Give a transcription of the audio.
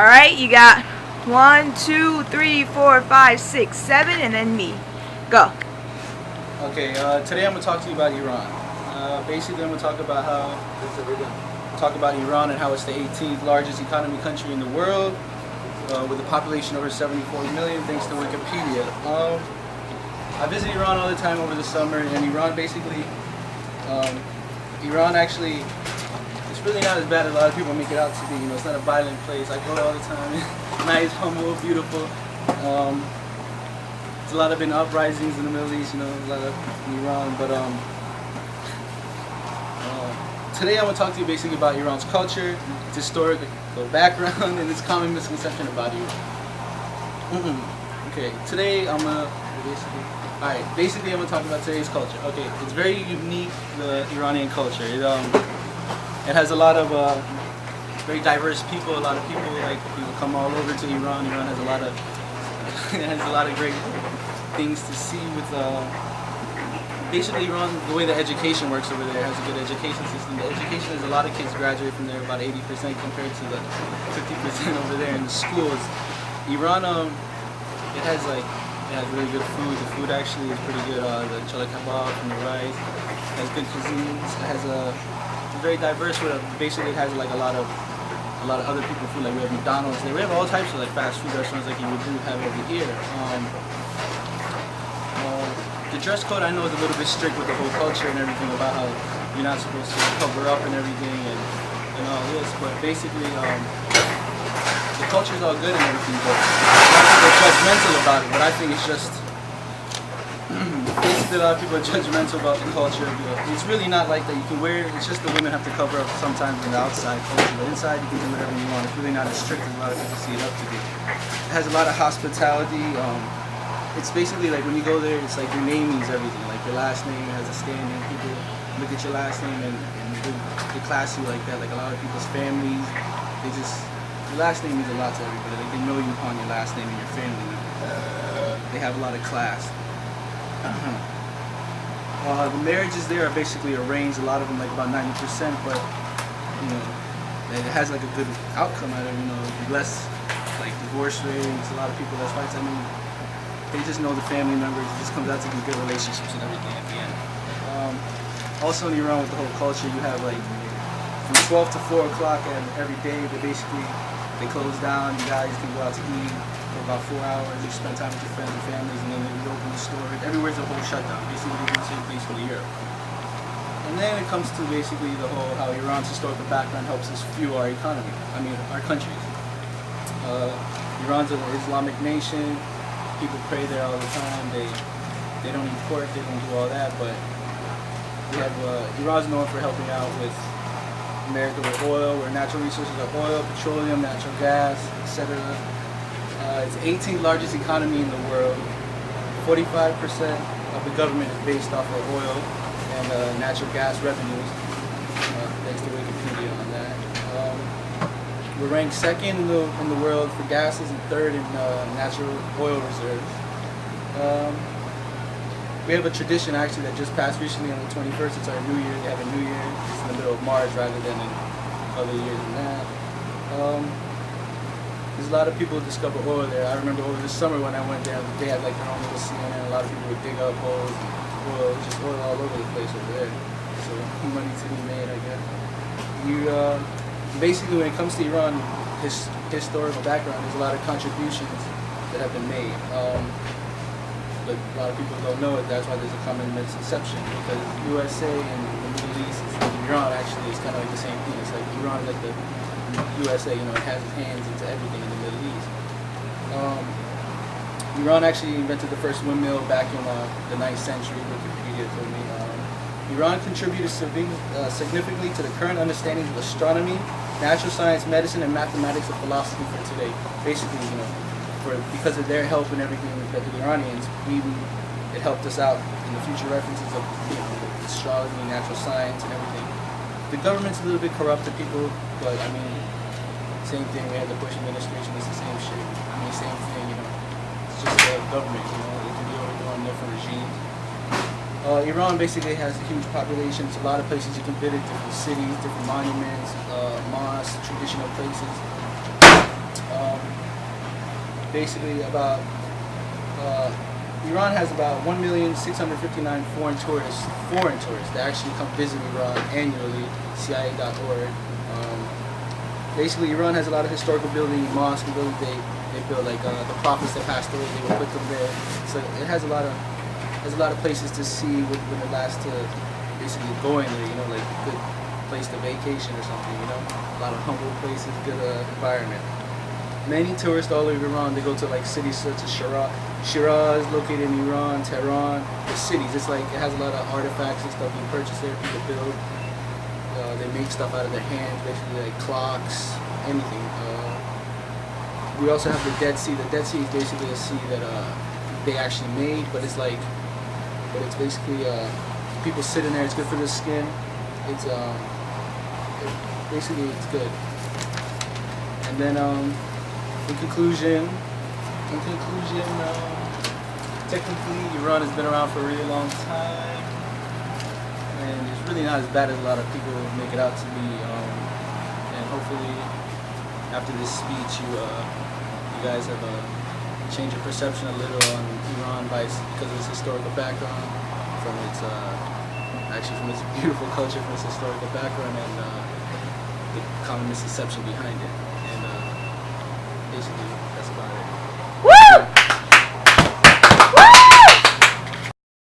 Alright, you got 1, 2, 3, 4, 5, 6, 7, and then me. Go. Okay, today I'm going to talk to you about Iran. Basically, I'm going to talk about Iran and how it's the 18th largest economy country in the world, with a population over 74 million, thanks to Wikipedia. I visit Iran all the time over the summer, and Iran actually, it's really not as bad as a lot of people make it out to be. You know, it's not a violent place. I go there all the time. Nice, humble, beautiful. There's a lot of been uprisings in the Middle East, you know, a lot of in Iran. But today I'm going to talk to you basically about Iran's culture, its historical background, and its common misconception about Iran. Okay, today I'm going to basically I'm going to talk about today's culture. Okay, it's very unique, the Iranian culture. It has a lot of very diverse people. A lot of people come all over to Iran. Iran has a lot of great things to see with basically Iran. The way the education works over there, has a good education system. The education is, a lot of kids graduate from there, about 80% compared to the 50% over there in the schools. Iran, it has really good food. The food actually is pretty good. The chala kebab and the rice. It has good cuisines. It has very diverse. Basically, it has a lot of other people food. Like we have McDonald's. We have all types of fast food restaurants like you would have over here. The dress code I know is a little bit strict with the whole culture and everything about how you're not supposed to cover up and everything and all this. But basically, the culture is all good and everything. But they're judgmental about it. But I think it's just basically a lot of people are judgmental about the culture. It's really not like that. You can wear. It's just the women have to cover up sometimes in the outside culture, but inside you can do whatever you want. It's really not as strict as a lot of people see it up to be. It has a lot of hospitality. It's basically like when you go there, it's like your name means everything. Like your last name has a standing. People look at your last name and they class you like that. Like a lot of people's families, your last name means a lot to everybody. Like they know you upon your last name and your family. They have a lot of class. The marriages there are basically arranged. A lot of them, like about 90%, but you know, it has like a good outcome out of it. You know, less like divorce rates. A lot of people that's fights. I mean, they just know the family members. It just comes out to be good relationships and everything at the end. Also in Iran with the whole culture, you have like from 12 to 4 o'clock every day. They close down. You guys can go out to eat for about 4 hours. You spend time with your friends and families, and then you open the store. Everywhere's a whole shutdown. Basically Europe. And then it comes to basically the whole how Iran's historical background helps us fuel our economy. I mean, our country. Iran's an Islamic nation. People pray there all the time. They don't eat pork. They don't do all that. But we have Iran's known for helping out with America with oil, where natural resources are oil, petroleum, natural gas, etc. It's the 18th largest economy in the world. 45% of the government is based off of oil and natural gas revenues. Thanks to Wikipedia on that. We're ranked second in the world for gases and third in natural oil reserves. We have a tradition actually that just passed recently on the 21st. It's our New Year. We have a New Year. It's in the middle of March rather than in other years than that. There's a lot of people who discover oil there. I remember over the summer when I went there, they had like their own little CNN. A lot of people would dig up holes, oil, just oil all over the place over there. So money to be made, I guess. Basically, when it comes to Iran, historical background, there's a lot of contributions that have been made. But a lot of people don't know it. That's why there's a common misconception, because USA and the Middle East, Iran actually is kind of like the same thing. It's like Iran is like the USA, you know, it has its hands into everything in the Middle East. Iran actually invented the first windmill back in the 9th century, Wikipedia told me. Iran contributed significantly to the current understandings of astronomy, natural science, medicine, and mathematics and philosophy for today. Basically, you know, because of their help and everything with the Iranians, it helped us out in the future references of astrology, natural science, and everything. The government's a little bit corrupt to people, but I mean, same thing. We had the Bush administration. It's the same shit. I mean, same thing. You know, it's just the government. You know, it can be overthrown different regimes. Iran basically has a huge population. It's a lot of places you can visit, different cities, different monuments, mosques, traditional places. basically about Iran has about 1,659,000 foreign tourists that actually come visit Iran annually. CIA.org. Basically, Iran has a lot of historical buildings, mosques, and buildings they built, like the prophets that passed away. They would put them there. So it has a lot of places to see when it lasts to basically going there. You know, like a good place to vacation or something. You know, a lot of humble places, good environment. Many tourists all over Iran, they go to like cities such as Shiraz, located in Iran, Tehran, the cities. It's like it has a lot of artifacts and stuff you purchase there, people build. They make stuff out of their hands, basically like clocks, anything. We also have the Dead Sea. The Dead Sea is basically a sea that they actually made, but it's basically people sit in there. It's good for the skin. It's basically it's good. And then in conclusion, technically Iran has been around for a really long time, and it's really not as bad as a lot of people make it out to be. And hopefully, after this speech, you guys have changed your perception a little on Iran because of its historical background, from its beautiful culture, from its historical background, and the common misconception behind it. And basically.